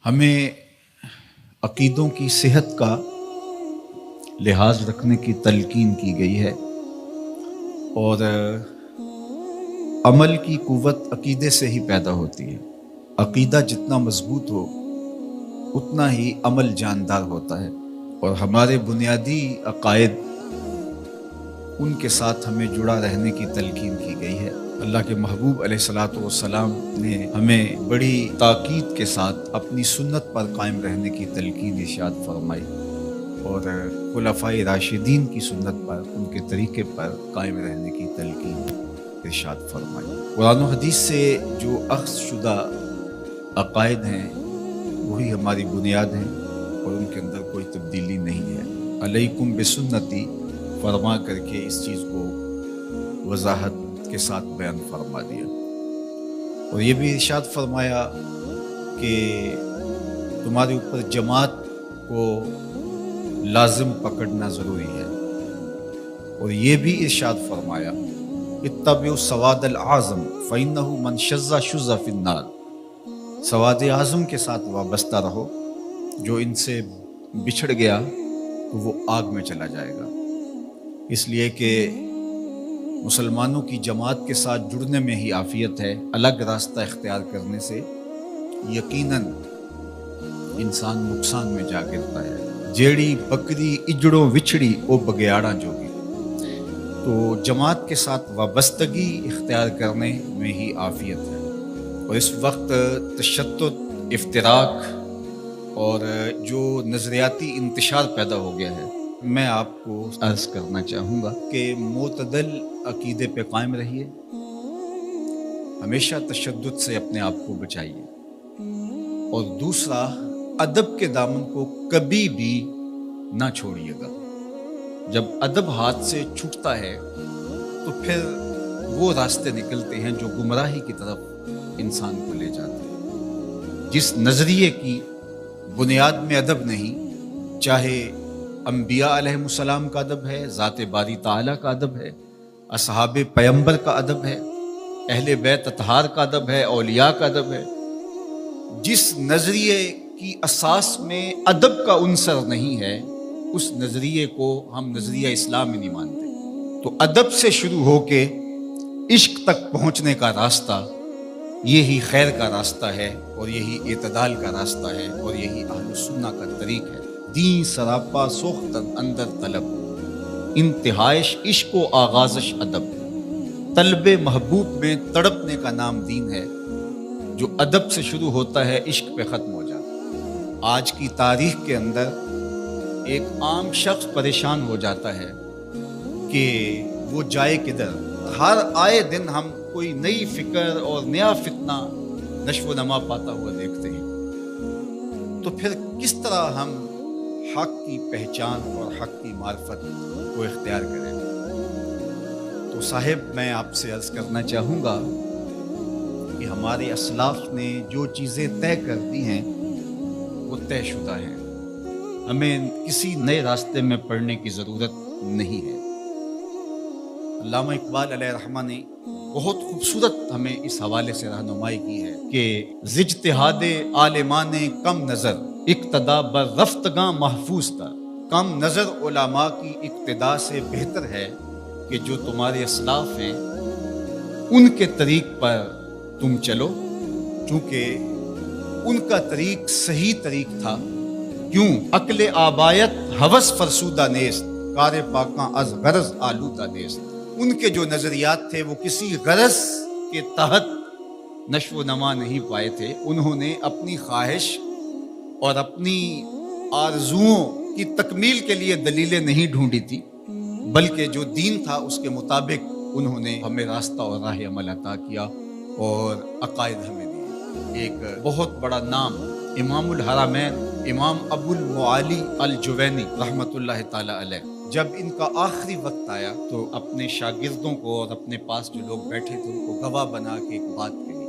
ہمیں عقیدوں کی صحت کا لحاظ رکھنے کی تلقین کی گئی ہے اور عمل کی قوت عقیدے سے ہی پیدا ہوتی ہے۔ عقیدہ جتنا مضبوط ہو اتنا ہی عمل جاندار ہوتا ہے، اور ہمارے بنیادی عقائد ان کے ساتھ ہمیں جڑا رہنے کی تلقین کی گئی ہے۔ اللہ کے محبوب علیہ الصلوۃ والسلام نے ہمیں بڑی تاکید کے ساتھ اپنی سنت پر قائم رہنے کی تلقین ارشاد فرمائی، اور خلفائے راشدین کی سنت پر، ان کے طریقے پر قائم رہنے کی تلقین ارشاد فرمائی۔ قرآن و حدیث سے جو اخذ شدہ عقائد ہیں وہی ہماری بنیاد ہیں، اور ان کے اندر کوئی تبدیلی نہیں ہے۔ علیکم بسنتی فرما کر کے اس چیز کو وضاحت کے ساتھ بیان فرما دیا، اور یہ بھی ارشاد فرمایا کہ تمہارے اوپر جماعت کو لازم پکڑنا ضروری ہے، اور یہ بھی ارشاد فرمایا اتبعوا السواد العظم فإنه من شذ شذ فی النار، سواد اعظم کے ساتھ وابستہ رہو، جو ان سے بچھڑ گیا تو وہ آگ میں چلا جائے گا۔ اس لیے کہ مسلمانوں کی جماعت کے ساتھ جڑنے میں ہی عافیت ہے، الگ راستہ اختیار کرنے سے یقیناً انسان نقصان میں جا گرتا ہے۔ جیڑی بکری اجڑوں وچھڑی او بگیاڑاں جوگی، تو جماعت کے ساتھ وابستگی اختیار کرنے میں ہی عافیت ہے۔ اور اس وقت تشدد، افتراق اور جو نظریاتی انتشار پیدا ہو گیا ہے، میں آپ کو عرض کرنا چاہوں گا کہ معتدل عقیدے پہ قائم رہیے، ہمیشہ تشدد سے اپنے آپ کو بچائیے، اور دوسرا ادب کے دامن کو کبھی بھی نہ چھوڑیے گا۔ جب ادب ہاتھ سے چھوٹتا ہے تو پھر وہ راستے نکلتے ہیں جو گمراہی کی طرف انسان کو لے جاتے ہیں۔ جس نظریے کی بنیاد میں ادب نہیں، چاہے انبیاء علیہ السلام کا ادب ہے، ذات باری تعالیٰ کا ادب ہے، اصحاب پیمبر کا ادب ہے، اہل بیت اطہار کا ادب ہے، اولیاء کا ادب ہے، جس نظریے کی اساس میں ادب کا عنصر نہیں ہے، اس نظریے کو ہم نظریہ اسلام میں نہیں مانتے۔ تو ادب سے شروع ہو کے عشق تک پہنچنے کا راستہ یہی خیر کا راستہ ہے، اور یہی اعتدال کا راستہ ہے، اور یہی اہل السنہ کا طریق ہے۔ دین سراپا سوختن اندر طلب، انتہائش عشق و آغازش ادب، طلب محبوب میں تڑپنے کا نام دین ہے۔ جو ادب سے شروع ہوتا ہے عشق پہ ختم ہو جاتا ہے۔ آج کی تاریخ کے اندر ایک عام شخص پریشان ہو جاتا ہے کہ وہ جائے کدھر۔ ہر آئے دن ہم کوئی نئی فکر اور نیا فتنہ نشو و نما پاتا ہوا دیکھتے ہیں، تو پھر کس طرح ہم حق کی پہچان اور حق کی معرفت کو اختیار کریں؟ تو صاحب، میں آپ سے عرض کرنا چاہوں گا کہ ہمارے اسلاف نے جو چیزیں طے کر دی ہیں وہ طے شدہ ہیں، ہمیں کسی نئے راستے میں پڑھنے کی ضرورت نہیں ہے۔ علامہ اقبال علیہ رحمہ نے بہت خوبصورت ہمیں اس حوالے سے رہنمائی کی ہے کہ اجتہاد عالمان کم نظر اقتدا بر رفتگاں محفوظ تھا۔ کم نظر علماء کی اقتدا سے بہتر ہے کہ جو تمہارے اسلاف ہیں ان کے طریق پر تم چلو، چونکہ ان کا طریق صحیح طریق تھا۔ کیوں عقل آبایت ہوس فرسودہ نیست، کار پاکاں از غرض آلودہ نیست۔ ان کے جو نظریات تھے وہ کسی غرض کے تحت نشو و نما نہیں پائے تھے۔ انہوں نے اپنی خواہش اور اپنی آرزوؤں کی تکمیل کے لیے دلیلیں نہیں ڈھونڈی تھی، بلکہ جو دین تھا اس کے مطابق انہوں نے ہمیں راستہ اور راہ عمل عطا کیا اور عقائد ہمیں دیے۔ ایک بہت بڑا نام امام الحرمین امام ابو المعالی الجوینی رحمۃ اللہ تعالی علیہ، جب ان کا آخری وقت آیا تو اپنے شاگردوں کو اور اپنے پاس جو لوگ بیٹھے تھے ان کو گواہ بنا کے ایک بات کہی،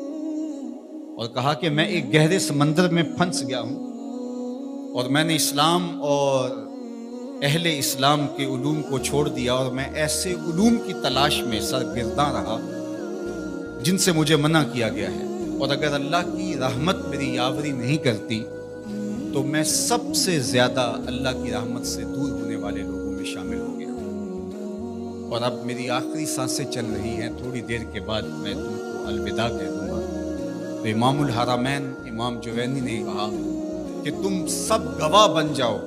اور کہا کہ میں ایک گہرے سمندر میں پھنس گیا ہوں، اور میں نے اسلام اور اہل اسلام کے علوم کو چھوڑ دیا، اور میں ایسے علوم کی تلاش میں سرگرداں رہا جن سے مجھے منع کیا گیا ہے، اور اگر اللہ کی رحمت میری یاوری نہیں کرتی تو میں سب سے زیادہ اللہ کی رحمت سے دور ہونے والے لوگوں میں شامل ہو گیا، اور اب میری آخری سانسیں چل رہی ہیں، تھوڑی دیر کے بعد میں تم کو الوداع کہہ دوں گا۔ تو امام الحرمین امام جوینی نے کہا کہ تم سب گواہ بن جاؤ،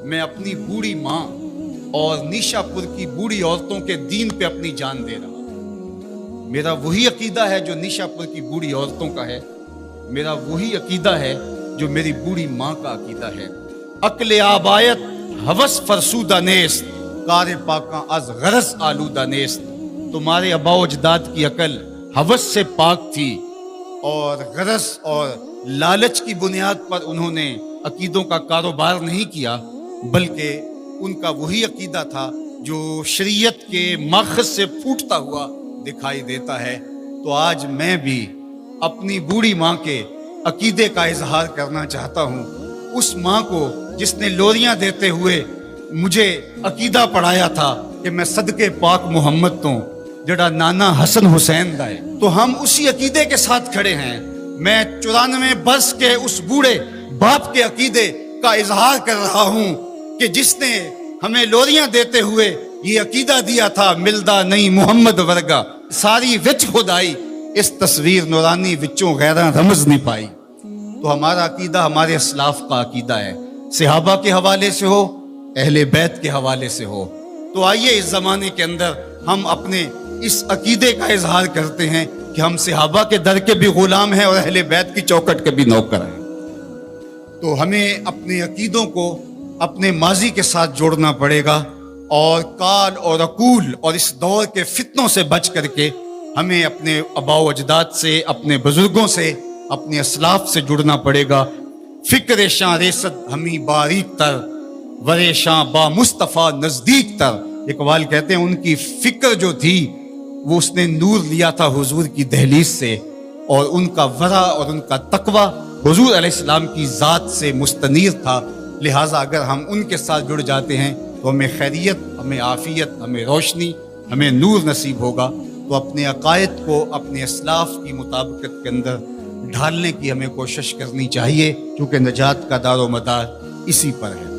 میں اپنی بوڑھی ماں اور نیشا پور کی بوڑھی عورتوں کے دین پہ اپنی جان دے رہا ہوں۔ میرا وہی عقیدہ ہے جو نیشا پور کی بوڑھی عورتوں کا ہے، میرا وہی عقیدہ ہے جو میری بوڑھی ماں کا عقیدہ ہے۔ عقل آبایت ہوس فرسودہ نیست، کار پاکاں از غرض آلودہ نیست۔ تمہارے آبا و اجداد کی عقل ہوس سے پاک تھی، اور غرض اور لالچ کی بنیاد پر انہوں نے عقیدوں کا کاروبار نہیں کیا، بلکہ ان کا وہی عقیدہ تھا جو شریعت کے ماخذ سے پھوٹتا ہوا دکھائی دیتا ہے۔ تو آج میں بھی اپنی بوڑھی ماں کے عقیدے کا اظہار کرنا چاہتا ہوں، اس ماں کو جس نے لوریاں دیتے ہوئے مجھے عقیدہ پڑھایا تھا کہ میں صدقے پاک محمد تو جڑا نانا حسن حسین دا ہے۔ تو ہم اسی عقیدے کے ساتھ کھڑے ہیں۔ میں 94 برس کے اس بوڑھے باپ کے عقیدے کا اظہار کر رہا ہوں کہ جس نے ہمیں لوریاں دیتے ہوئے یہ عقیدہ دیا تھا، ملدا نہیں محمد ورگا، ساری وچ خدائی اس تصویر نورانی وچوں غیراں رمز نہیں پائی۔ تو ہمارا عقیدہ ہمارے اسلاف کا عقیدہ ہے، صحابہ کے حوالے سے ہو، اہل بیت کے حوالے سے ہو۔ تو آئیے اس زمانے کے اندر ہم اپنے اس عقیدے کا اظہار کرتے ہیں کہ ہم صحابہ کے در کے بھی غلام ہیں اور اہل بیت کی چوکٹ کے بھی نوکر ہیں۔ تو ہمیں اپنے عقیدوں کو اپنے ماضی کے ساتھ جوڑنا پڑے گا، اور کال اور عقول اور اس دور کے فتنوں سے بچ کر کے ہمیں اپنے آباء و اجداد سے، اپنے بزرگوں سے، اپنے اسلاف سے جڑنا پڑے گا۔ فکر شاں ریست ہمیں باریک تر، ورے شاں با مصطفیٰ نزدیک تر۔ اقبال کہتے ہیں ان کی فکر جو تھی وہ اس نے نور لیا تھا حضور کی دہلیز سے، اور ان کا ورع اور ان کا تقوی حضور علیہ السلام کی ذات سے مستنیر تھا۔ لہٰذا اگر ہم ان کے ساتھ جڑ جاتے ہیں تو ہمیں خیریت، ہمیں عافیت، ہمیں روشنی، ہمیں نور نصیب ہوگا۔ تو اپنے عقائد کو اپنے اسلاف کی مطابقت کے اندر ڈھالنے کی ہمیں کوشش کرنی چاہیے، کیونکہ نجات کا دار و مدار اسی پر ہے۔